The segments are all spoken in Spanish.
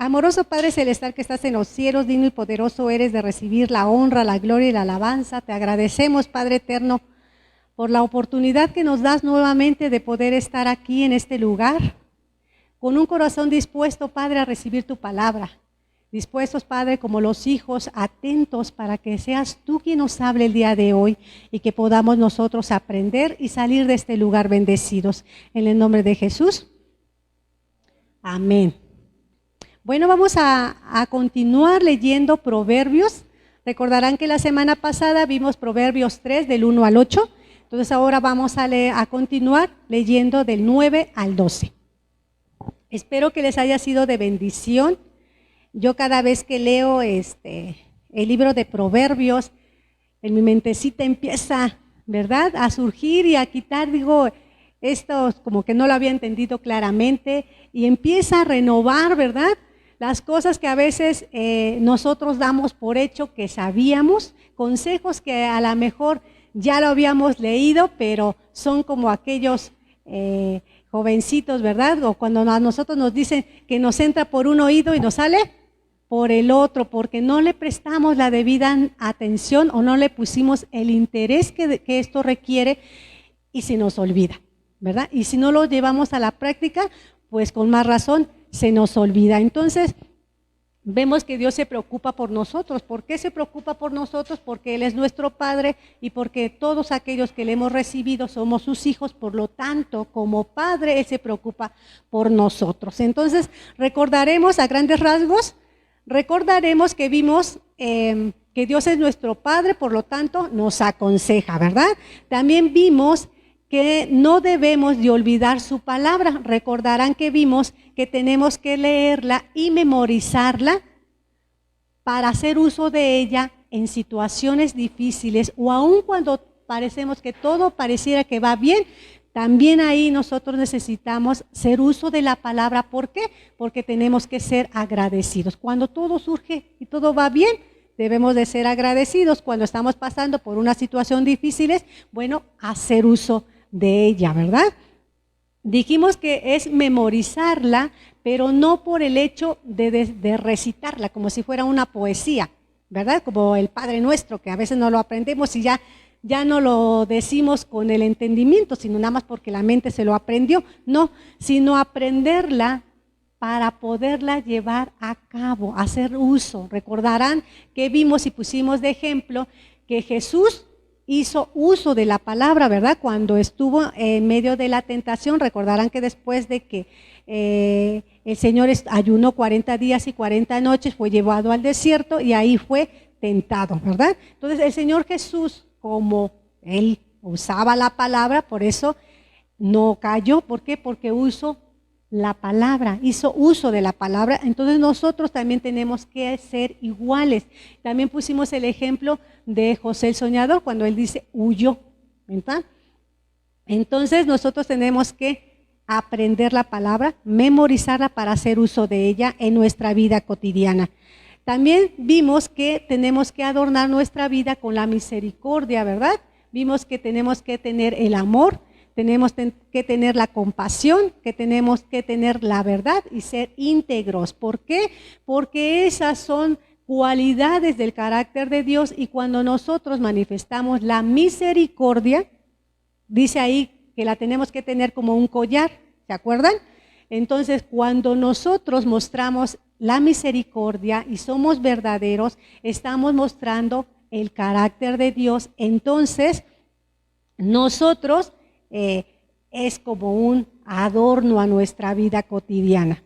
Amoroso Padre Celestial que estás en los cielos, digno y poderoso eres de recibir la honra, la gloria y la alabanza. Te agradecemos, Padre eterno, por la oportunidad que nos das nuevamente de poder estar aquí en este lugar, con un corazón dispuesto, Padre, a recibir tu palabra. Dispuestos, Padre, como los hijos, atentos para que seas tú quien nos hable el día de hoy y que podamos nosotros aprender y salir de este lugar bendecidos. En el nombre de Jesús. Amén. Bueno, vamos a continuar leyendo Proverbios. Recordarán que la semana pasada vimos Proverbios 3 del 1 al 8. Entonces ahora vamos a continuar leyendo del 9 al 12. Espero que les haya sido de bendición. Yo cada vez que leo el libro de Proverbios, en mi mentecita empieza, ¿verdad?, a surgir y a quitar, digo, esto como que no lo había entendido claramente, y empieza a renovar, ¿verdad?, las cosas que a veces nosotros damos por hecho que sabíamos, consejos que a lo mejor ya lo habíamos leído, pero son como aquellos jovencitos, ¿verdad? O cuando a nosotros nos dicen que nos entra por un oído y nos sale por el otro, porque no le prestamos la debida atención o no le pusimos el interés que esto requiere y se nos olvida, ¿verdad? Y si no lo llevamos a la práctica, pues con más razón se nos olvida. Entonces, vemos que Dios se preocupa por nosotros. ¿Por qué se preocupa por nosotros? Porque Él es nuestro Padre y porque todos aquellos que le hemos recibido somos sus hijos. Por lo tanto, como Padre, Él se preocupa por nosotros. Entonces, recordaremos a grandes rasgos, recordaremos que vimos que Dios es nuestro Padre, por lo tanto, nos aconseja, ¿verdad? También vimos que no debemos de olvidar su palabra. Recordarán que vimos que tenemos que leerla y memorizarla para hacer uso de ella en situaciones difíciles o aun cuando parecemos que todo pareciera que va bien, también ahí nosotros necesitamos hacer uso de la palabra. ¿Por qué? Porque tenemos que ser agradecidos. Cuando todo surge y todo va bien, debemos de ser agradecidos. Cuando estamos pasando por una situación difícil, bueno, hacer uso de ella, ¿verdad? Dijimos que es memorizarla, pero no por el hecho de recitarla, como si fuera una poesía, ¿verdad? Como el Padre Nuestro, que a veces no lo aprendemos y ya no lo decimos con el entendimiento, sino nada más porque la mente se lo aprendió. No, sino aprenderla para poderla llevar a cabo, hacer uso. Recordarán que vimos y pusimos de ejemplo que Jesús hizo uso de la palabra, ¿verdad? Cuando estuvo en medio de la tentación. Recordarán que después de que el Señor ayunó 40 días y 40 noches, fue llevado al desierto y ahí fue tentado, ¿verdad? Entonces el Señor Jesús, como Él usaba la palabra, por eso no cayó. ¿Por qué? Porque hizo uso de la palabra. Entonces nosotros también tenemos que ser iguales. También pusimos el ejemplo de José el soñador, cuando él dice huyó, ¿verdad? Entonces nosotros tenemos que aprender la palabra, memorizarla para hacer uso de ella en nuestra vida cotidiana. También vimos que tenemos que adornar nuestra vida con la misericordia, ¿verdad? Vimos que tenemos que tener el amor, tenemos que tener la compasión, que tenemos que tener la verdad y ser íntegros. ¿Por qué? Porque esas son cualidades del carácter de Dios, y cuando nosotros manifestamos la misericordia, dice ahí que la tenemos que tener como un collar, ¿se acuerdan? Entonces, cuando nosotros mostramos la misericordia y somos verdaderos, estamos mostrando el carácter de Dios. Entonces, nosotros es como un adorno a nuestra vida cotidiana.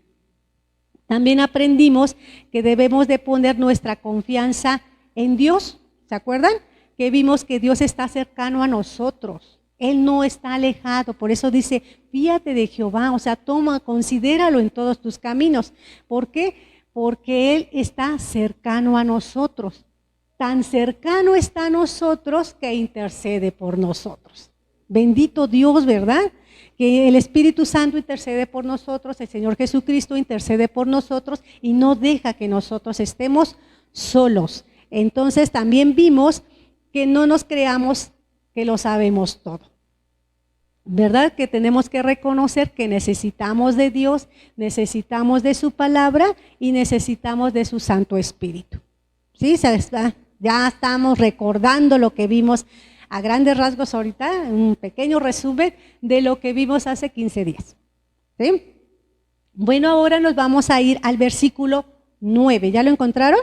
También aprendimos que debemos de poner nuestra confianza en Dios. ¿Se acuerdan? Que vimos que Dios está cercano a nosotros. Él no está alejado. Por eso dice, fíate de Jehová. O sea, considéralo en todos tus caminos. ¿Por qué? Porque Él está cercano a nosotros. Tan cercano está a nosotros que intercede por nosotros. Bendito Dios, ¿verdad? Que el Espíritu Santo intercede por nosotros, el Señor Jesucristo intercede por nosotros y no deja que nosotros estemos solos. Entonces también vimos que no nos creamos que lo sabemos todo. ¿verdad? Que tenemos que reconocer que necesitamos de Dios, necesitamos de su palabra y necesitamos de su Santo Espíritu. ¿Sí? Ya estamos recordando lo que vimos a grandes rasgos ahorita, un pequeño resumen de lo que vimos hace 15 días. ¿Sí? Bueno, ahora nos vamos a ir al versículo 9. ¿Ya lo encontraron?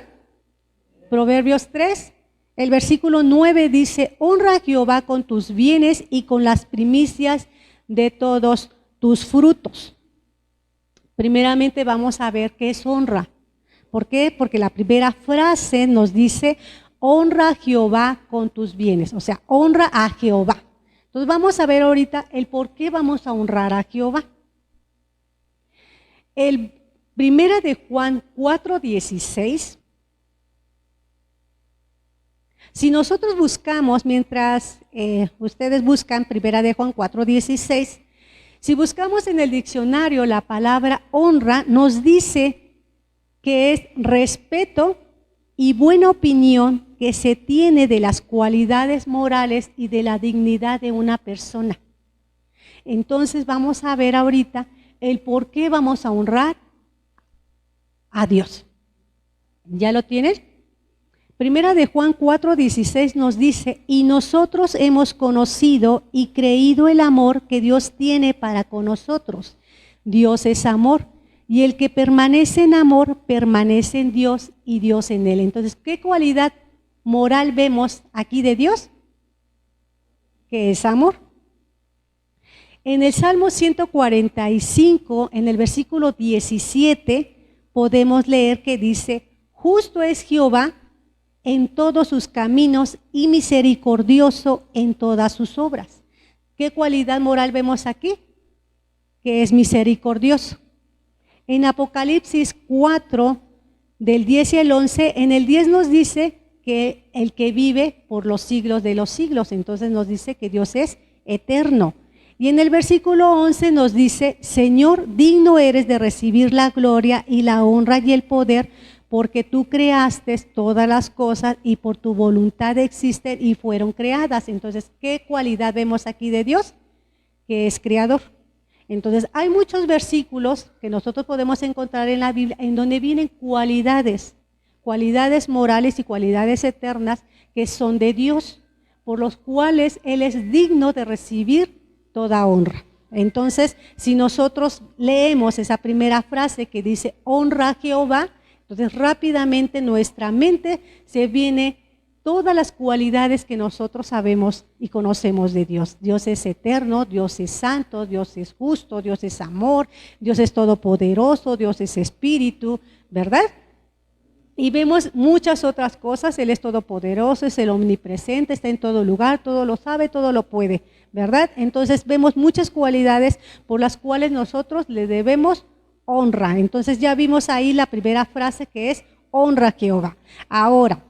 Proverbios 3. El versículo 9 dice: honra a Jehová con tus bienes y con las primicias de todos tus frutos. Primeramente vamos a ver qué es honra. ¿Por qué? Porque la primera frase nos dice: honra a Jehová con tus bienes, o sea, honra a Jehová. Entonces vamos a ver ahorita el por qué vamos a honrar a Jehová. El primera de Juan 4:16. Si nosotros buscamos, mientras ustedes buscan primera de Juan 4:16, si buscamos en el diccionario la palabra honra, nos dice que es respeto y buena opinión que se tiene de las cualidades morales y de la dignidad de una persona. Entonces vamos a ver ahorita el por qué vamos a honrar a Dios. ¿Ya lo tienes? Primera de Juan 4:16 nos dice: y nosotros hemos conocido y creído el amor que Dios tiene para con nosotros. Dios es amor, y el que permanece en amor, permanece en Dios y Dios en él. Entonces, ¿qué cualidad moral vemos aquí de Dios? Que es amor. En el Salmo 145, en el versículo 17, podemos leer que dice: justo es Jehová en todos sus caminos y misericordioso en todas sus obras. ¿Qué cualidad moral vemos aquí? Que es misericordioso. En Apocalipsis 4, del 10 y el 11, en el 10 nos dice que el que vive por los siglos de los siglos, entonces nos dice que Dios es eterno. Y en el versículo 11 nos dice: Señor, digno eres de recibir la gloria y la honra y el poder, porque tú creaste todas las cosas y por tu voluntad existen y fueron creadas. Entonces, ¿qué cualidad vemos aquí de Dios? Que es creador. Entonces, hay muchos versículos que nosotros podemos encontrar en la Biblia en donde vienen cualidades morales y cualidades eternas que son de Dios, por los cuales Él es digno de recibir toda honra. Entonces, si nosotros leemos esa primera frase que dice: honra a Jehová, entonces rápidamente nuestra mente se viene todas las cualidades que nosotros sabemos y conocemos de Dios. Dios es eterno, Dios es santo, Dios es justo, Dios es amor, Dios es todopoderoso, Dios es espíritu, ¿verdad? Y vemos muchas otras cosas. Él es todopoderoso, es el omnipresente, está en todo lugar, todo lo sabe, todo lo puede, ¿verdad? Entonces vemos muchas cualidades por las cuales nosotros le debemos honra. Entonces ya vimos ahí la primera frase, que es: honra a Jehová. Ahora,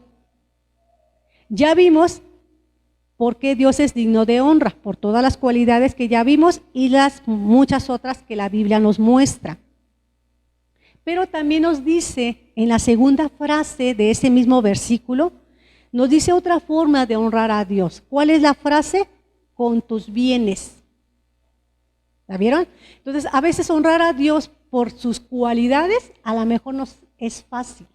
ya vimos por qué Dios es digno de honra, por todas las cualidades que ya vimos y las muchas otras que la Biblia nos muestra. Pero también nos dice en la segunda frase de ese mismo versículo, nos dice otra forma de honrar a Dios. ¿Cuál es la frase? Con tus bienes. ¿La vieron? Entonces, a veces honrar a Dios por sus cualidades, a lo mejor nos es fácil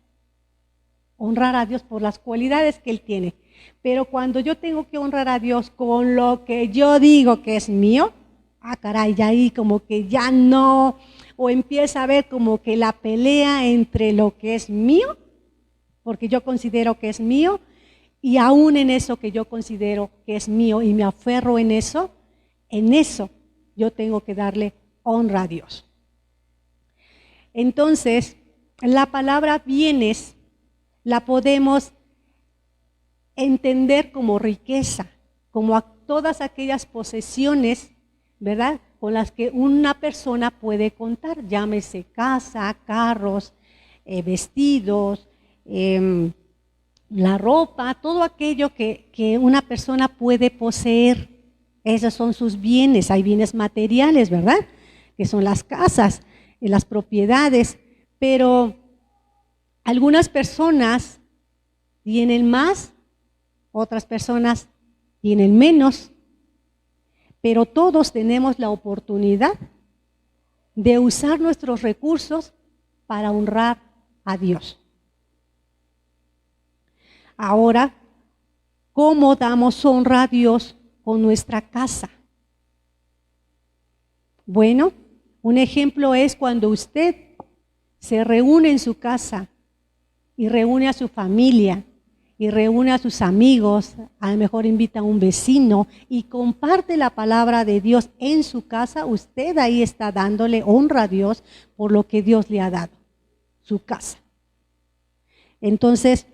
honrar a Dios por las cualidades que Él tiene. Pero cuando yo tengo que honrar a Dios con lo que yo digo que es mío, caray, ya ahí como que ya no, o empieza a ver como que la pelea entre lo que es mío, porque yo considero que es mío, y aún en eso que yo considero que es mío y me aferro en eso yo tengo que darle honra a Dios. Entonces, la palabra bienes la podemos entender como riqueza, como todas aquellas posesiones, ¿verdad?, con las que una persona puede contar, llámese casa, carros, vestidos, la ropa, todo aquello que una persona puede poseer. Esos son sus bienes. Hay bienes materiales, ¿verdad?, que son las casas, las propiedades, pero algunas personas tienen más, otras personas tienen menos, pero todos tenemos la oportunidad de usar nuestros recursos para honrar a Dios. Ahora, ¿cómo damos honra a Dios con nuestra casa? Bueno, un ejemplo es cuando usted se reúne en su casa y reúne a su familia y reúne a sus amigos, a lo mejor invita a un vecino y comparte la palabra de Dios en su casa. Usted ahí está dándole honra a Dios por lo que Dios le ha dado, su casa. Entonces,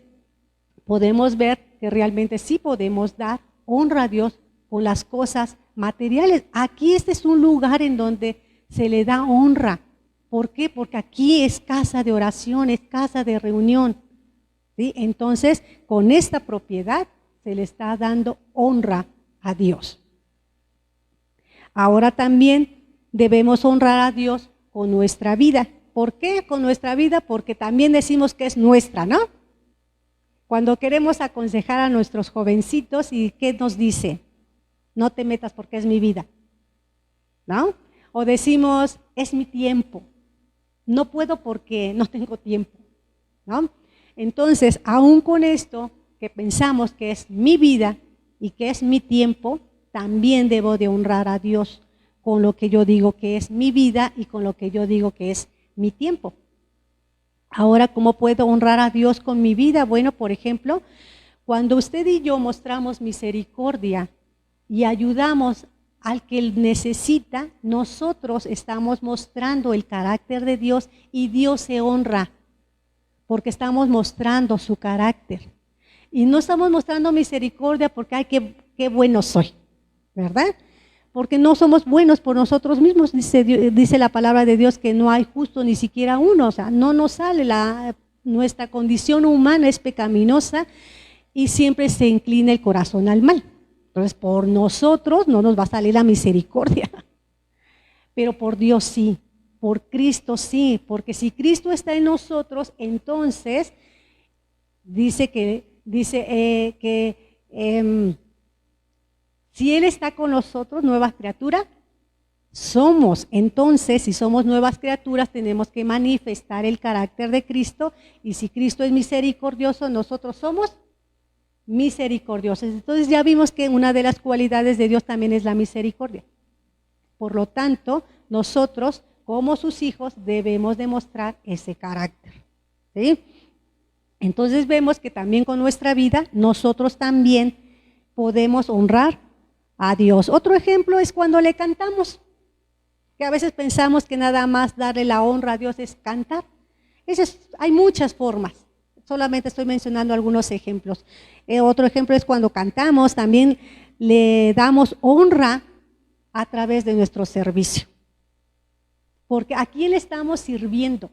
podemos ver que realmente sí podemos dar honra a Dios con las cosas materiales. Aquí este es un lugar en donde se le da honra. ¿Por qué? Porque aquí es casa de oración, es casa de reunión. ¿Sí? Entonces, con esta propiedad se le está dando honra a Dios. Ahora también debemos honrar a Dios con nuestra vida. ¿Por qué con nuestra vida? Porque también decimos que es nuestra, ¿no? Cuando queremos aconsejar a nuestros jovencitos, ¿y qué nos dice? No te metas porque es mi vida, ¿no? O decimos, es mi tiempo. No puedo porque no tengo tiempo, ¿no? Entonces, aún con esto, que pensamos que es mi vida y que es mi tiempo, también debo de honrar a Dios con lo que yo digo que es mi vida y con lo que yo digo que es mi tiempo. Ahora, ¿cómo puedo honrar a Dios con mi vida? Bueno, por ejemplo, cuando usted y yo mostramos misericordia y ayudamos al que necesita, nosotros estamos mostrando el carácter de Dios y Dios se honra porque estamos mostrando su carácter. Y no estamos mostrando misericordia porque, ay, qué bueno soy, ¿verdad? Porque no somos buenos por nosotros mismos, dice la palabra de Dios que no hay justo ni siquiera uno, o sea, no nos sale, nuestra condición humana es pecaminosa y siempre se inclina el corazón al mal. Entonces, por nosotros no nos va a salir la misericordia, pero por Dios sí, por Cristo sí, porque si Cristo está en nosotros, entonces dice que si Él está con nosotros, nuevas criaturas somos. Entonces, si somos nuevas criaturas, tenemos que manifestar el carácter de Cristo. Y si Cristo es misericordioso, nosotros somos misericordiosos. Entonces ya vimos que una de las cualidades de Dios también es la misericordia. Por lo tanto, nosotros, como sus hijos, debemos demostrar ese carácter. ¿Sí? Entonces vemos que también con nuestra vida, nosotros también podemos honrar a Dios. Otro ejemplo es cuando le cantamos, que a veces pensamos que nada más darle la honra a Dios es cantar. Hay muchas formas, solamente estoy mencionando algunos ejemplos. Otro ejemplo es cuando cantamos, también le damos honra a través de nuestro servicio. Porque ¿a quién le estamos sirviendo?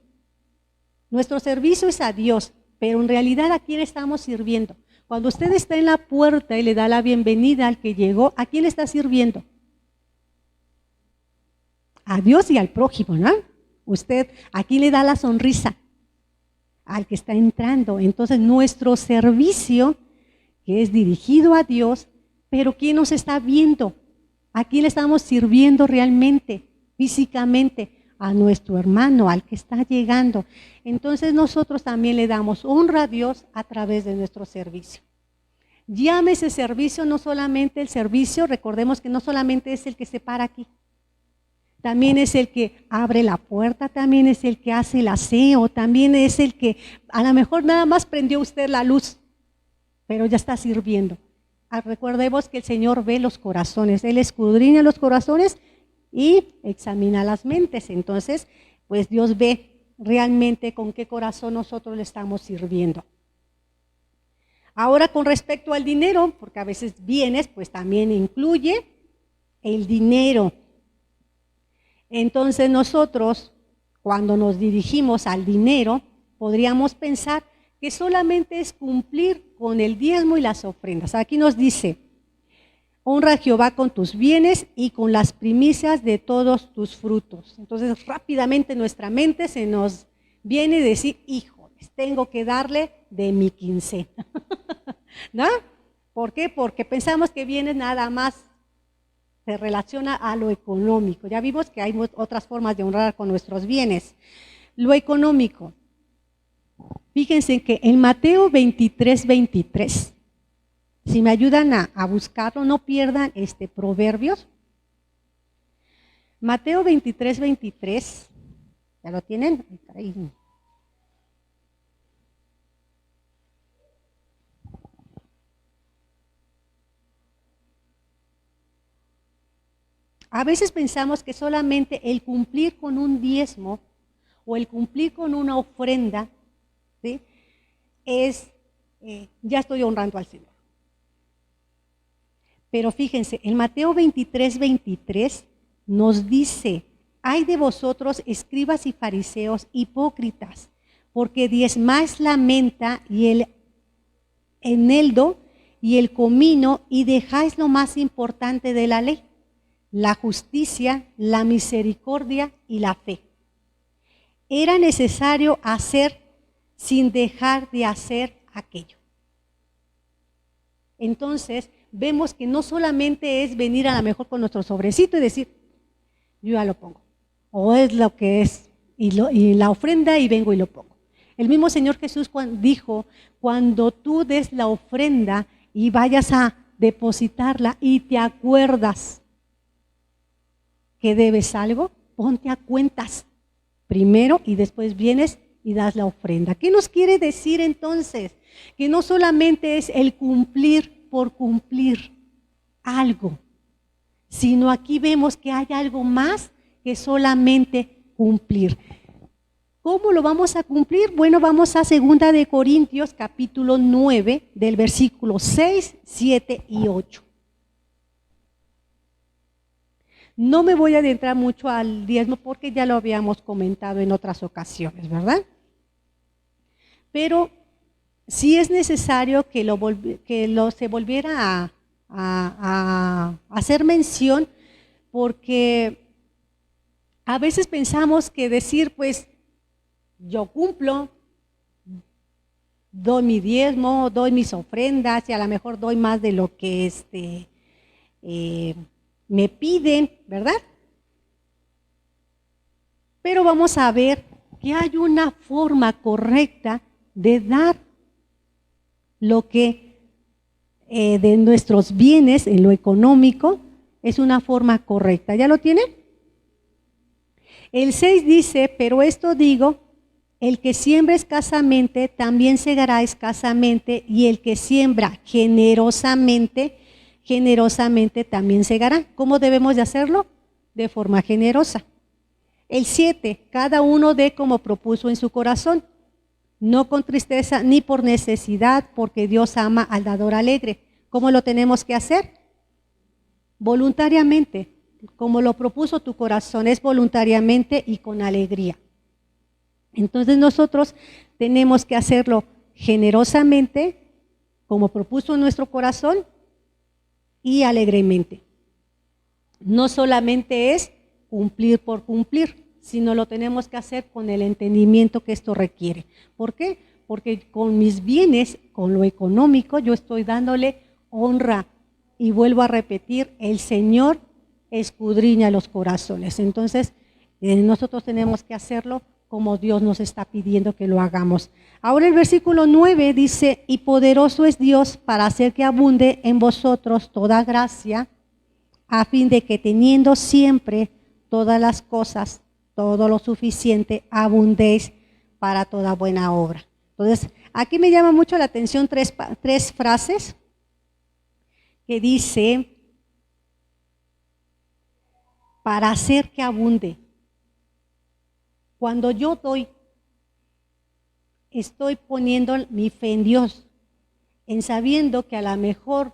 Nuestro servicio es a Dios, pero en realidad ¿a quién estamos sirviendo? Cuando usted está en la puerta y le da la bienvenida al que llegó, ¿a quién le está sirviendo? A Dios y al prójimo, ¿no? Usted aquí le da la sonrisa al que está entrando. Entonces nuestro servicio, que es dirigido a Dios, pero ¿quién nos está viendo? ¿A quién le estamos sirviendo realmente, físicamente? A nuestro hermano, al que está llegando. Entonces nosotros también le damos honra a Dios a través de nuestro servicio. Llámese servicio, no solamente el servicio, recordemos que no solamente es el que se para aquí, también es el que abre la puerta, también es el que hace el aseo, también es el que a lo mejor nada más prendió usted la luz, pero ya está sirviendo. Recordemos que el Señor ve los corazones, Él escudriña los corazones y examina las mentes. Entonces, pues Dios ve realmente con qué corazón nosotros le estamos sirviendo. Ahora, con respecto al dinero, porque a veces bienes, pues también incluye el dinero. Entonces nosotros, cuando nos dirigimos al dinero, podríamos pensar que solamente es cumplir con el diezmo y las ofrendas. Aquí nos dice: honra a Jehová con tus bienes y con las primicias de todos tus frutos. Entonces rápidamente nuestra mente se nos viene a decir: híjoles, tengo que darle de mi quincena. ¿No? ¿Por qué? Porque pensamos que bienes nada más se relaciona a lo económico. Ya vimos que hay otras formas de honrar con nuestros bienes. Lo económico. Fíjense que en Mateo 23:23, si me ayudan a buscarlo, no pierdan Proverbios. Mateo 23:23, ¿ya lo tienen? Ahí. A veces pensamos que solamente el cumplir con un diezmo o el cumplir con una ofrenda, ¿sí?, ya estoy honrando al Señor. Pero fíjense, en Mateo 23:23 nos dice: ay de vosotros, escribas y fariseos hipócritas, porque diezmáis la menta y el eneldo y el comino, y dejáis lo más importante de la ley, la justicia, la misericordia y la fe. Era necesario hacer sin dejar de hacer aquello. Entonces, vemos que no solamente es venir a lo mejor con nuestro sobrecito y decir, yo ya lo pongo, o es lo que es, y la ofrenda y vengo y lo pongo. El mismo Señor Jesús dijo, cuando tú des la ofrenda y vayas a depositarla y te acuerdas que debes algo, ponte a cuentas primero y después vienes y das la ofrenda. ¿Qué nos quiere decir entonces? Que no solamente es el cumplir por cumplir algo, sino aquí vemos que hay algo más que solamente cumplir. ¿Cómo lo vamos a cumplir? Bueno, vamos a 2 de Corintios capítulo 9 del versículo 6, 7 y 8. No me voy a adentrar mucho al diezmo porque ya lo habíamos comentado en otras ocasiones, ¿verdad? Pero sí es necesario que se volviera a hacer mención, porque a veces pensamos que decir, pues, yo cumplo, doy mi diezmo, doy mis ofrendas y a lo mejor doy más de lo que me piden, ¿verdad? Pero vamos a ver que hay una forma correcta de dar lo que de nuestros bienes en lo económico es una forma correcta. ¿Ya lo tienen? El 6 dice, pero esto digo, el que siembra escasamente también segará escasamente, y el que siembra generosamente, generosamente también segará. ¿Cómo debemos de hacerlo? De forma generosa. El 7, cada uno dé como propuso en su corazón, no con tristeza ni por necesidad, porque Dios ama al dador alegre. ¿Cómo lo tenemos que hacer? Voluntariamente, como lo propuso tu corazón, es voluntariamente y con alegría. Entonces nosotros tenemos que hacerlo generosamente, como propuso nuestro corazón, y alegremente. No solamente es cumplir por cumplir, sino lo tenemos que hacer con el entendimiento que esto requiere. ¿Por qué? Porque con mis bienes, con lo económico, yo estoy dándole honra. Y vuelvo a repetir, el Señor escudriña los corazones. Entonces, nosotros tenemos que hacerlo como Dios nos está pidiendo que lo hagamos. Ahora el versículo 9 dice, y poderoso es Dios para hacer que abunde en vosotros toda gracia, a fin de que teniendo siempre todas las cosas, todo lo suficiente, abundéis para toda buena obra. Entonces, aquí me llama mucho la atención tres frases que dice, para hacer que abunde. Cuando yo doy, estoy poniendo mi fe en Dios, en sabiendo que a lo mejor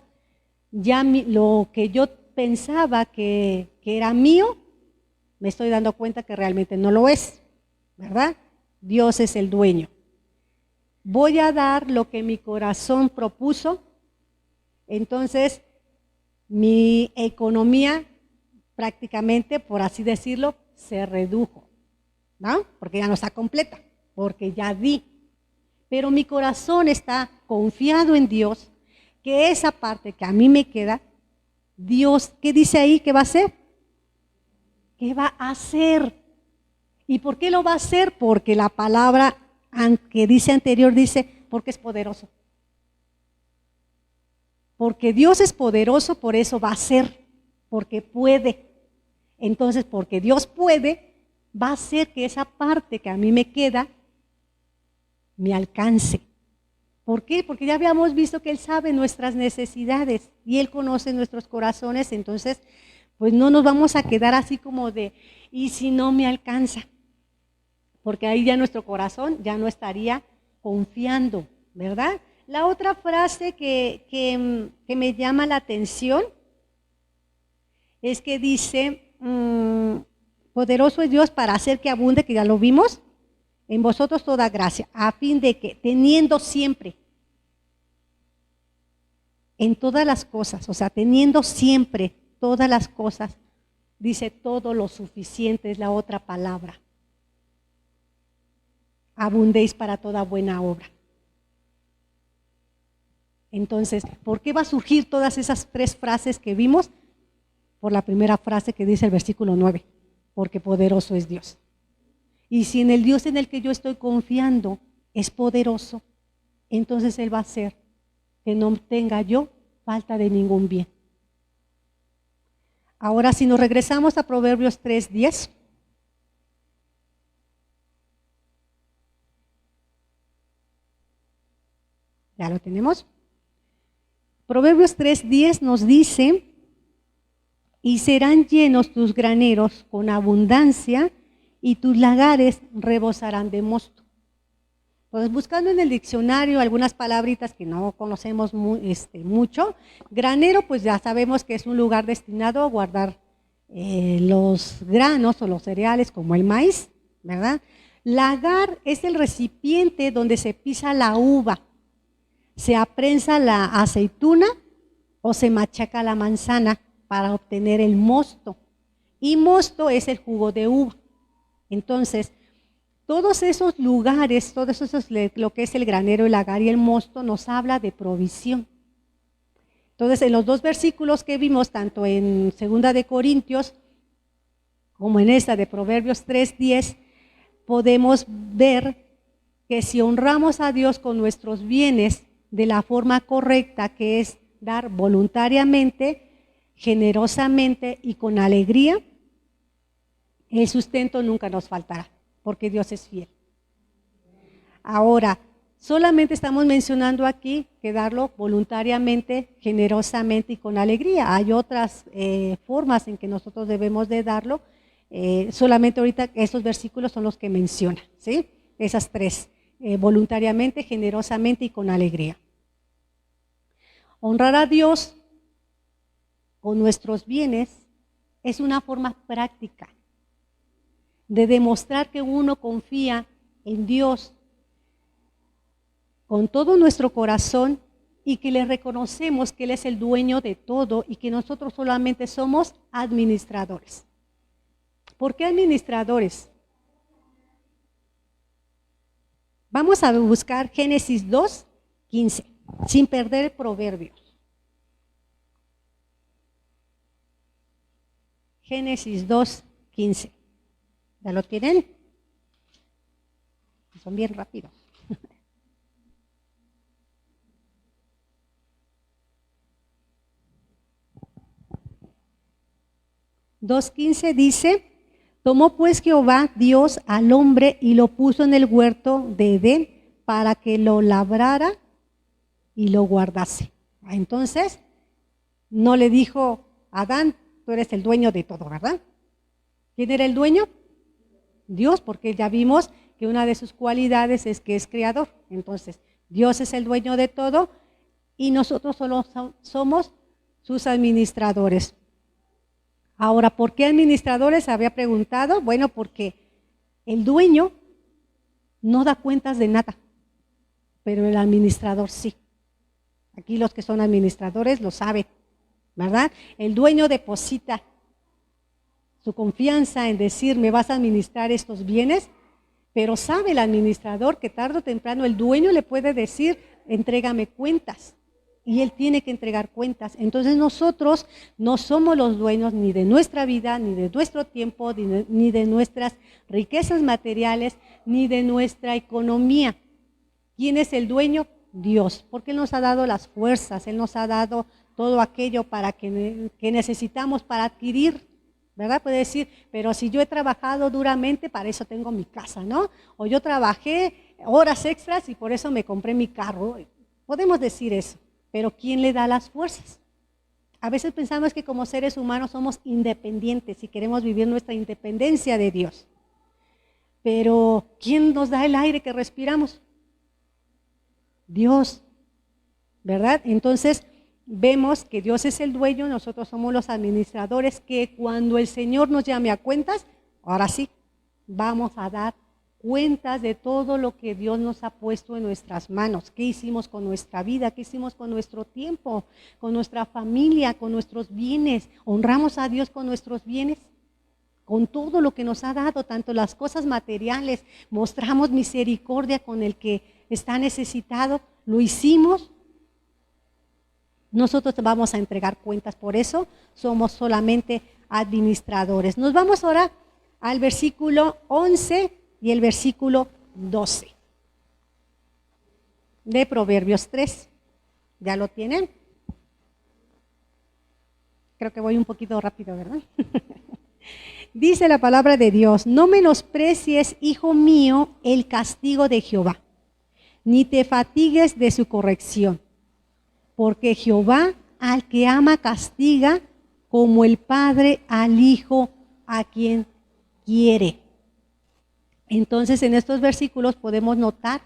ya lo que yo pensaba que era mío, me estoy dando cuenta que realmente no lo es, ¿verdad? Dios es el dueño. Voy a dar lo que mi corazón propuso, entonces mi economía prácticamente, por así decirlo, se redujo, ¿no? Porque ya no está completa, porque ya di. Pero mi corazón está confiado en Dios, que esa parte que a mí me queda, Dios, ¿qué dice ahí que va a hacer? ¿Qué va a hacer? ¿Y por qué lo va a hacer? Porque la palabra que dice anterior dice, porque es poderoso. Porque Dios es poderoso, por eso va a hacer, porque puede. Entonces, porque Dios puede, va a hacer que esa parte que a mí me queda, me alcance. ¿Por qué? Porque ya habíamos visto que Él sabe nuestras necesidades y Él conoce nuestros corazones, entonces pues no nos vamos a quedar así como de, ¿y si no me alcanza? Porque ahí ya nuestro corazón ya no estaría confiando, ¿verdad? La otra frase que me llama la atención es que dice, poderoso es Dios para hacer que abunde, que ya lo vimos, en vosotros toda gracia, a fin de que teniendo siempre, en todas las cosas, o sea, teniendo siempre todas las cosas, dice todo lo suficiente, es la otra palabra. Abundéis para toda buena obra. Entonces, ¿por qué va a surgir todas esas tres frases que vimos? Por la primera frase que dice el versículo 9, porque poderoso es Dios. Y si en el Dios en el que yo estoy confiando es poderoso, entonces Él va a hacer que no tenga yo falta de ningún bien. Ahora, si nos regresamos a Proverbios 3:10, ¿ya lo tenemos? Proverbios 3:10 nos dice, y serán llenos tus graneros con abundancia y tus lagares rebosarán de mosto. Entonces, buscando en el diccionario algunas palabritas que no conocemos mucho, granero pues ya sabemos que es un lugar destinado a guardar los granos o los cereales como el maíz, ¿verdad? Lagar es el recipiente donde se pisa la uva, se aprensa la aceituna o se machaca la manzana para obtener el mosto. Y mosto es el jugo de uva. Entonces, todos esos lugares, todos esos, lo que es el granero, el lagar y el mosto, nos habla de provisión. Entonces, en los dos versículos que vimos, tanto en 2 de Corintios como en esta de Proverbios 3:10, podemos ver que si honramos a Dios con nuestros bienes de la forma correcta, que es dar voluntariamente, generosamente y con alegría, el sustento nunca nos faltará, porque Dios es fiel. Ahora, solamente estamos mencionando aquí que darlo voluntariamente, generosamente y con alegría. Hay otras formas en que nosotros debemos de darlo, solamente ahorita estos versículos son los que menciona, ¿sí? Esas tres, voluntariamente, generosamente y con alegría. Honrar a Dios con nuestros bienes es una forma práctica de demostrar que uno confía en Dios con todo nuestro corazón y que le reconocemos que Él es el dueño de todo y que nosotros solamente somos administradores. ¿Por qué administradores? Vamos a buscar Génesis 2:15, sin perder Proverbios. Génesis 2:15. ¿Ya lo tienen? Son bien rápidos. 2:15 dice, tomó pues Jehová Dios al hombre y lo puso en el huerto de Edén para que lo labrara y lo guardase. Entonces, no le dijo, Adán, tú eres el dueño de todo, ¿verdad? ¿Quién era el dueño? Dios, porque ya vimos que una de sus cualidades es que es creador. Entonces, Dios es el dueño de todo y nosotros solo somos sus administradores. Ahora, ¿por qué administradores? Había preguntado. Bueno, porque el dueño no da cuentas de nada, pero el administrador sí. Aquí los que son administradores lo saben, ¿verdad? El dueño deposita su confianza en decir, me vas a administrar estos bienes, pero sabe el administrador que tarde o temprano el dueño le puede decir, entrégame cuentas. y Él tiene que entregar cuentas. Entonces nosotros no somos los dueños ni de nuestra vida, ni de nuestro tiempo, ni de nuestras riquezas materiales, ni de nuestra economía. ¿Quién es el dueño? Dios, porque Él nos ha dado las fuerzas, Él nos ha dado todo aquello para que necesitamos para adquirir, ¿verdad? Puede decir, pero si yo he trabajado duramente, para eso tengo mi casa, ¿no? O yo trabajé horas extras y por eso me compré mi carro. Podemos decir eso, pero ¿quién le da las fuerzas? A veces pensamos que como seres humanos somos independientes y queremos vivir nuestra independencia de Dios. Pero ¿quién nos da el aire que respiramos? Dios, ¿verdad? Entonces vemos que Dios es el dueño, nosotros somos los administradores, que cuando el Señor nos llame a cuentas, ahora sí, vamos a dar cuentas de todo lo que Dios nos ha puesto en nuestras manos. ¿Qué hicimos con nuestra vida? ¿Qué hicimos con nuestro tiempo? ¿Con nuestra familia? ¿Con nuestros bienes? ¿Honramos a Dios con nuestros bienes? Con todo lo que nos ha dado, tanto las cosas materiales, mostramos misericordia con el que está necesitado, lo hicimos. Nosotros vamos a entregar cuentas, por eso somos solamente administradores. Nos vamos ahora al versículo 11 y el versículo 12 de Proverbios 3. ¿Ya lo tienen? Creo que voy un poquito rápido, ¿verdad? Dice la palabra de Dios: no menosprecies, hijo mío, el castigo de Jehová, ni te fatigues de su corrección, porque Jehová al que ama castiga, como el padre al hijo a quien quiere. Entonces en estos versículos podemos notar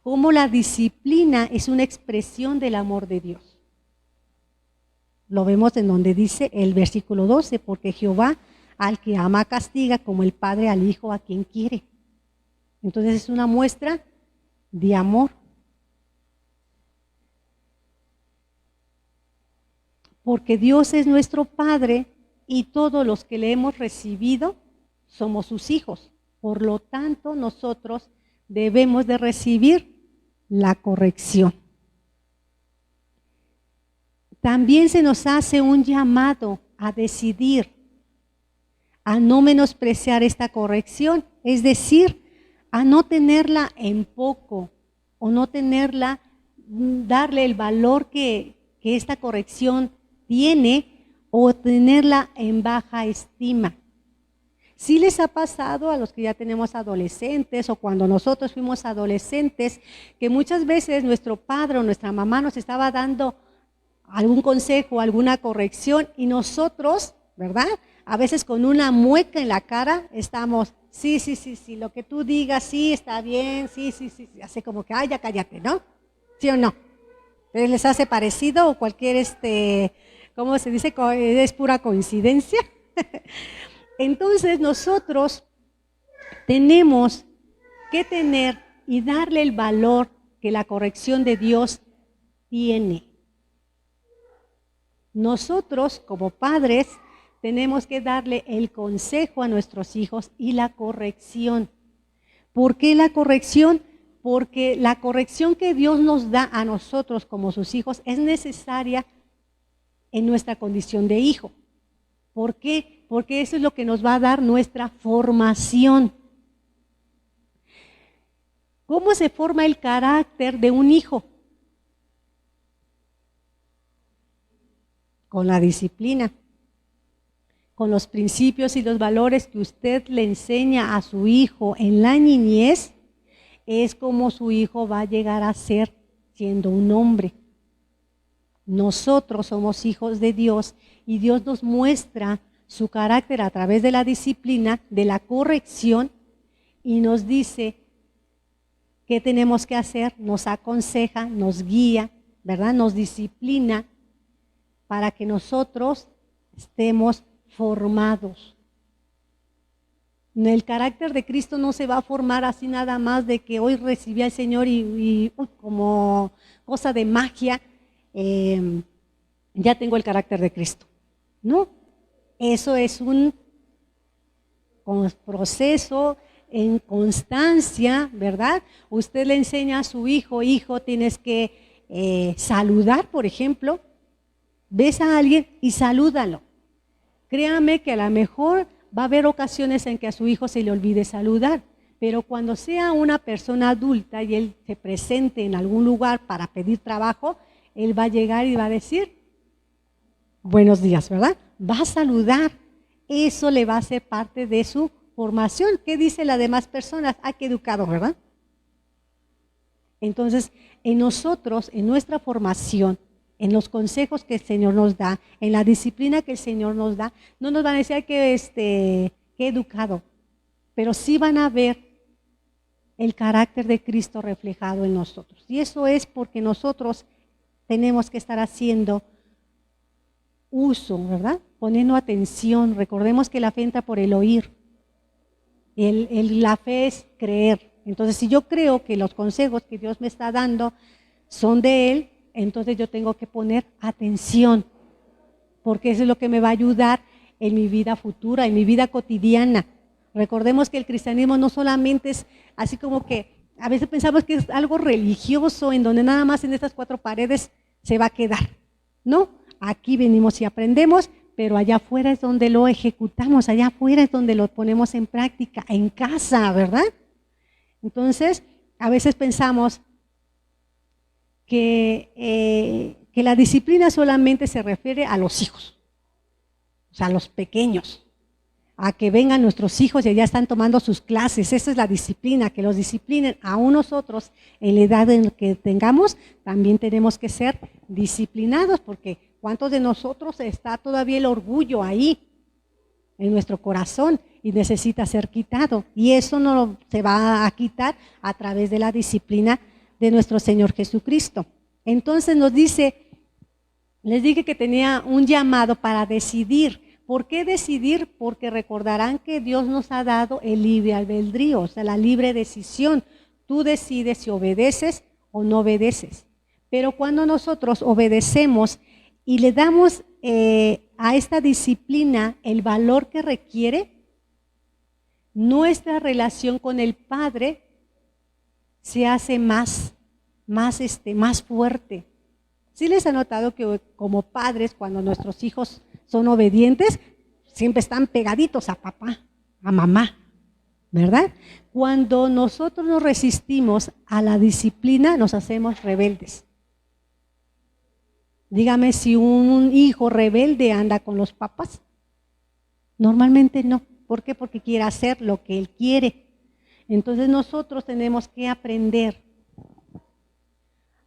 cómo la disciplina es una expresión del amor de Dios. Lo vemos en donde dice el versículo 12, porque Jehová al que ama castiga, como el padre al hijo a quien quiere. Entonces es una muestra de amor. Porque Dios es nuestro Padre y todos los que le hemos recibido somos sus hijos. Por lo tanto, nosotros debemos de recibir la corrección. También se nos hace un llamado a decidir, a no menospreciar esta corrección, es decir, a no tenerla en poco o no tenerla, darle el valor que esta corrección tiene o tenerla en baja estima. ¿Sí les ha pasado a los que ya tenemos adolescentes o cuando nosotros fuimos adolescentes que muchas veces nuestro padre o nuestra mamá nos estaba dando algún consejo, alguna corrección y nosotros, ¿verdad? A veces con una mueca en la cara estamos, sí, lo que tú digas, sí, está bien, sí, hace como que, ay, ya cállate, ¿no? ¿Sí o no? ¿Les hace parecido o cualquier, ¿cómo se dice? Es pura coincidencia? Entonces nosotros tenemos que tener y darle el valor que la corrección de Dios tiene. Nosotros como padres tenemos que darle el consejo a nuestros hijos y la corrección. ¿Por qué la corrección? Porque la corrección que Dios nos da a nosotros como sus hijos es necesaria en nuestra condición de hijo. ¿Por qué? Porque eso es lo que nos va a dar nuestra formación. ¿Cómo se forma el carácter de un hijo? Con la disciplina, con los principios y los valores que usted le enseña a su hijo en la niñez, es como su hijo va a llegar a ser siendo un hombre. Nosotros somos hijos de Dios y Dios nos muestra su carácter a través de la disciplina, de la corrección, y nos dice qué tenemos que hacer, nos aconseja, nos guía, ¿verdad? Nos disciplina para que nosotros estemos formados. El carácter de Cristo no se va a formar así nada más de que hoy recibí al Señor y como cosa de magia, ya tengo el carácter de Cristo. No, eso es un proceso en constancia, ¿verdad? Usted le enseña a su hijo, hijo, tienes que saludar, por ejemplo. Ves a alguien y salúdalo. Créame que a lo mejor va a haber ocasiones en que a su hijo se le olvide saludar, pero cuando sea una persona adulta y él se presente en algún lugar para pedir trabajo, él va a llegar y va a decir, buenos días, ¿verdad? Va a saludar. Eso le va a ser parte de su formación. ¿Qué dicen las demás personas? ¡Ay, qué educado!, ¿verdad? Entonces, en nosotros, en nuestra formación, en los consejos que el Señor nos da, en la disciplina que el Señor nos da, no nos van a decir qué educado, pero sí van a ver el carácter de Cristo reflejado en nosotros. Y eso es porque nosotros tenemos que estar haciendo uso, ¿verdad? Poniendo atención. Recordemos que la fe entra por el oír. La fe es creer. Entonces, si yo creo que los consejos que Dios me está dando son de Él, entonces yo tengo que poner atención, porque eso es lo que me va a ayudar en mi vida futura, en mi vida cotidiana. Recordemos que el cristianismo no solamente es así como que a veces pensamos que es algo religioso en donde nada más en estas 4 paredes se va a quedar. No, aquí venimos y aprendemos, pero allá afuera es donde lo ejecutamos, allá afuera es donde lo ponemos en práctica, en casa, ¿verdad? Entonces, a veces pensamos que la disciplina solamente se refiere a los hijos, o sea, a los pequeños, a que vengan nuestros hijos y ya están tomando sus clases. Esa es la disciplina, que los disciplinen. Aún nosotros, en la edad en que tengamos, también tenemos que ser disciplinados, porque ¿cuántos de nosotros está todavía el orgullo ahí en nuestro corazón y necesita ser quitado? Y eso no se va a quitar a través de la disciplina de nuestro Señor Jesucristo. Entonces nos dice, les dije que tenía un llamado para decidir. ¿Por qué decidir? Porque recordarán que Dios nos ha dado el libre albedrío, o sea, la libre decisión. Tú decides si obedeces o no obedeces. Pero cuando nosotros obedecemos y le damos a esta disciplina el valor que requiere, nuestra relación con el Padre se hace más fuerte. ¿Sí les ha notado que como padres, cuando nuestros hijos son obedientes, siempre están pegaditos a papá, a mamá, ¿verdad? Cuando nosotros nos resistimos a la disciplina, nos hacemos rebeldes. Dígame si un hijo rebelde anda con los papás. Normalmente no. ¿Por qué? Porque quiere hacer lo que él quiere. Entonces nosotros tenemos que aprender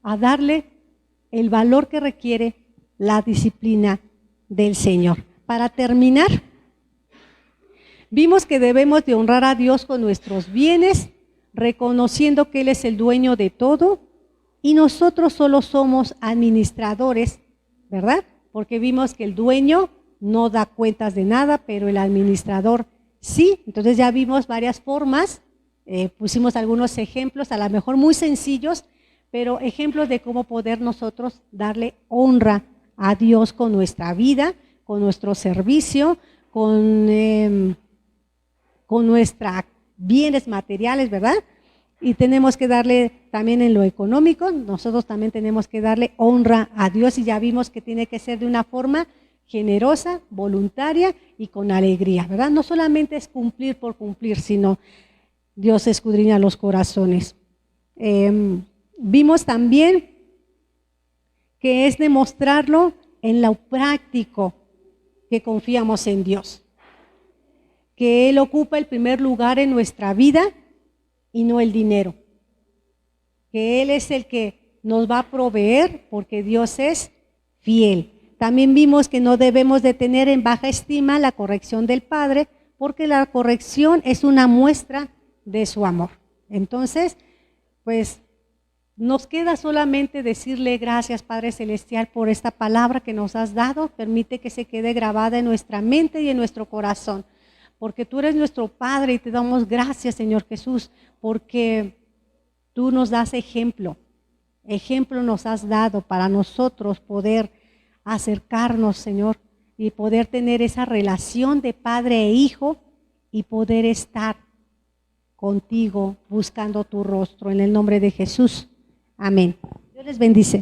a darle el valor que requiere la disciplina del Señor. Para terminar, vimos que debemos de honrar a Dios con nuestros bienes, reconociendo que Él es el dueño de todo y nosotros solo somos administradores, ¿verdad? Porque vimos que el dueño no da cuentas de nada, pero el administrador sí. Entonces ya vimos varias formas, pusimos algunos ejemplos, a lo mejor muy sencillos, pero ejemplos de cómo poder nosotros darle honra a Dios con nuestra vida, con nuestro servicio, con nuestros bienes materiales, ¿verdad? Y tenemos que darle también en lo económico, nosotros también tenemos que darle honra a Dios y ya vimos que tiene que ser de una forma generosa, voluntaria y con alegría, ¿verdad? No solamente es cumplir por cumplir, sino Dios escudriña los corazones. Vimos también que es demostrarlo en lo práctico, que confiamos en Dios, que Él ocupa el primer lugar en nuestra vida y no el dinero, que Él es el que nos va a proveer porque Dios es fiel. También vimos que no debemos de tener en baja estima la corrección del Padre, porque la corrección es una muestra de su amor. Entonces, pues nos queda solamente decirle gracias, Padre Celestial, por esta palabra que nos has dado. Permite que se quede grabada en nuestra mente y en nuestro corazón, porque tú eres nuestro Padre y te damos gracias, Señor Jesús, porque tú nos das ejemplo. Ejemplo nos has dado para nosotros poder acercarnos, Señor, y poder tener esa relación de padre e hijo y poder estar contigo buscando tu rostro. En el nombre de Jesús. Amén. les bendice.